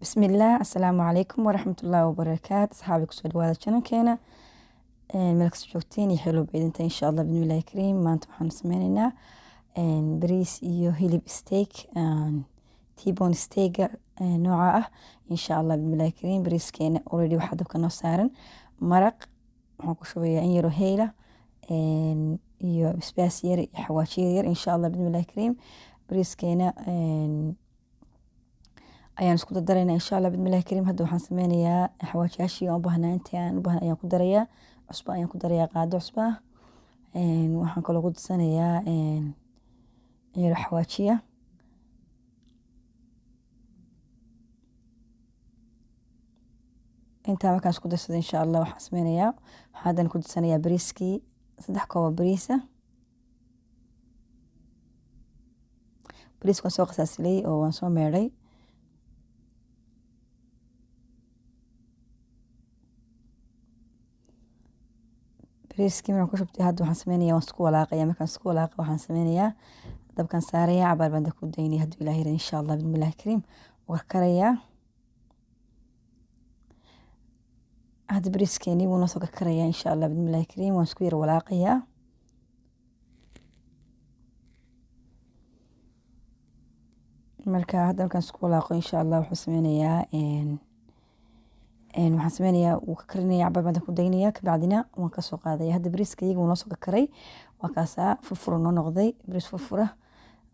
بسم الله. السلام عليكم ورحمة الله وبركاته. أصحابي كسر هذا channel كنا ملك سجوتين يحلو بعيد إن شاء الله بإذن الله الكريم. ما أنتم حنسمعنا بريس إيو هيلب ستيك تيبون ستيك نوعه إن شاء الله بإذن الله الكريم. بريس كنا already واحد كنا صارن مرق حنكو شوية يرو هيلة إيو بسباس ير حواشي ير إن شاء الله بإذن الله الكريم. بريس كنا ayaan isku dardareynaa insha Allah bismillahi kariim. Hadda waxaan sameynayaa xawaajiyaashii aan u baahnaa intii aan u baahnaa ayaan ku darayaa cusbo ayaan ku darayaa qaado cusbo ah waxaan kaloo ku darsanayaa yar xawaajiya inta markaan isku darsado insha Allah waxaan sameynayaa waxaan ku darsanayaa bariiskii 3 koob bariis ah. Bariiska soo qasasilay oo waan soo meeray bariiskii markaan ku shubtay hadda waxaan sameynayaa waan isku walaaqayaa. Markaan isku walaaqo waxaan sameynayaa dabkan saarayaa cabaar baan ku daynay haddii Ilaahay yiraahdo insha Allah bismillahi kariim war karayaa. hadda bariiskeeni wuu noo soo karayaa insha Allah bismillahi kariim waan isku yar walaaqayaa. marka hadda markaan isku walaaqo insha Allah waxaan sameynayaa waxaan sameynayaa wuu ka karinayaa cabaar baan ku daynayaa kabacdina waan ka soo qaadayaa. hadda bariiska iyagu noo soo karay waa kaasa furfur noo noqday bariis furfura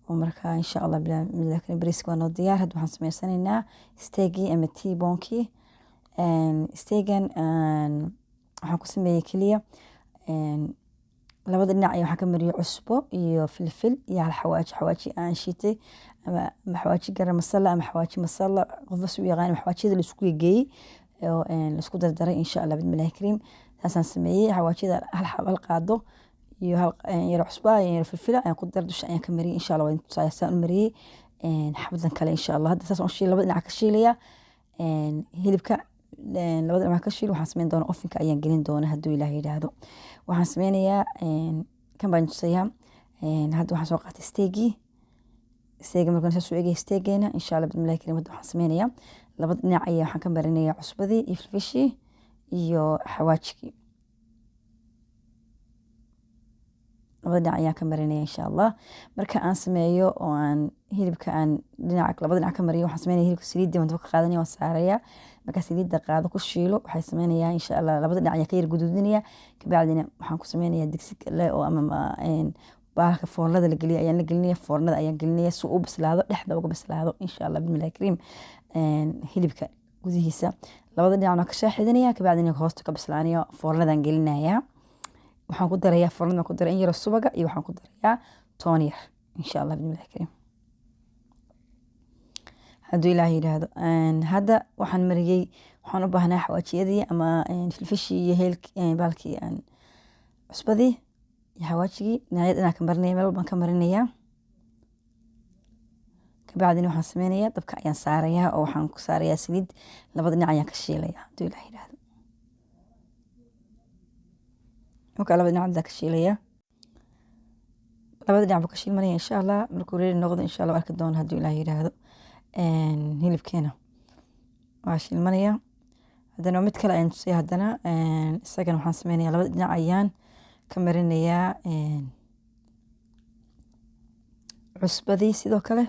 oo marka insha Allah bismillahi kariim bariiska waa noo diyaar. hadda waxaan sameysanaynaa steegi ama T-boneki steegan waxaan ku sameeyay kaliya labada dhinac waxaan ka mariyay cusbo iyo filfil iyo xawaaji aan shiitay ama xawaaji garam masala ama xawaaji masala qof soo yaqaan xawaajida la isku geeyay oo la isku dardaray insha Allah bismillahi kariim. taasaan sameeyay xawaajida hal qaado iyo hal yar cusbo iyo filfil aan ku dardusha ayaan ka mariyay insha Allah waan tusaaysan u mariyay xabdan kale insha Allah. hadda taas oo shiilay labada dhinac ka shiilaya hilibka labada dhinac ka shiil waxaan sameyn doonaa ovenka ayaan gelin doonaa haddii Ilaahay yiraahdo. waxaan sameynayaa kan baan tusayaa hadda waxaan soo qaatay steegi markaan soo eegay steegeena insha Allah bismillahi kariim. hadda waxaan sameynayaa labada dhinac ayaa waxaan ka marinayaa cusbadii iyo filfishii iyo xawaajigii labada dhinac ayaan ka marinaya insha Allah. marka aan sameeyo oo aan hilibka aan labada dhinac ka mariyo waxaan sameynayaa hilibka saliidda waan ka qaadanaya waan saarayaa. marka saliidda qaado ku shiilo waxay sameynayaa insha Allah labada dhinac ayaa ka yar guduudinaya kabacdina waxaan ku sameynayaa digsi kale oo ama baalka foornada la geliyo ayaan la gelinayaa foornada ayaan gelinayaa si uu bislaado dhexda uga bislaado insha Allah bismillahi kariim. hilibka gudihiisa labada dhinac ka shaaxidinaya kabacdina hoosta ka bislaanaya foornadan gelinayaa. waxaan ku darayaa foornada ku daray in yar subaga iyo waxaan ku darayaa toon yar insha Allah bismillahi kariim haddii Ilaahay yiraahdo. hadda waxaan mariyay waxaan u baahnaa xawaajiyadii ama filfishii iyo baalkii cusbadii iyo xawaajigii dhinacyada ka marinaya meel walba ka marinayaa kabacdina waxaan sameynayaa dabka ayaan saarayaa oo waxaan ku saarayaa saliid labada dhinac ayaan ka shiilayaa haddii Ilaahay yiraahdo. marka labada dhinac ka shiilaya labada dhinac ka shiilmanaya insha Allah markuu ready noqdo insha Allah arki doona haddii Ilaahay yiraahdo. hilibkeena waa shiilmanaya haddana mid kale ayaan tusay haddana isagana waxaan sameynayaa labada dhinac ayaan ka marinayaa cusbadii sidoo kale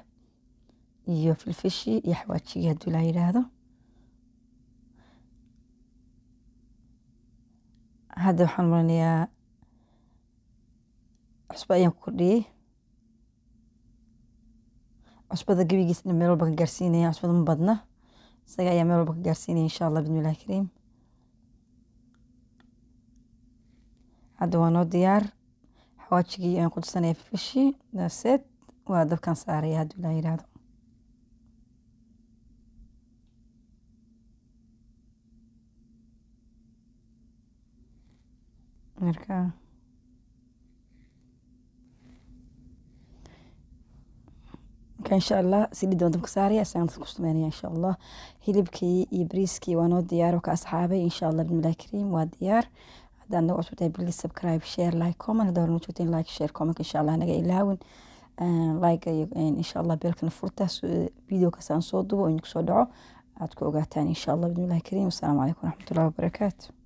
iyo filfishii iyo xawaajigii haddii Ilaahay yiraahdo. hadda waxaan marinayaa cusbo ayaan ku kordhiyay cusbada gabigiisna meel walba ka gaarsiinaya cusbada ma badna isaga ayaa meel walba ka gaarsiinaya insha Allah bismillahi kariim. hadda waa noo diyaar xawaajigii ayaan ku darsanaya filfishii daaseed waa dabkan saaraya haddii Ilaahay yiraahdo. marka insha Allah saliidda waan dabka saaraya asaan ku sameynaya insha Allah. hilibkii iyo bariiskii waa noo diyaar oo ka asxaabay insha Allah bismillahi kariim waa diyaar. hadda anagu cusub tahay please subscribe share like comment hadda hore joogteen like share comment insha Allah naga ilaawin like insha Allah beelkana furta video ka saan soo dubo oo idinku soo dhaco aad ku ogaataan insha allah bidmillahi kariim. Wasalaamu calaykum waraxmatullahi wabarakaatu.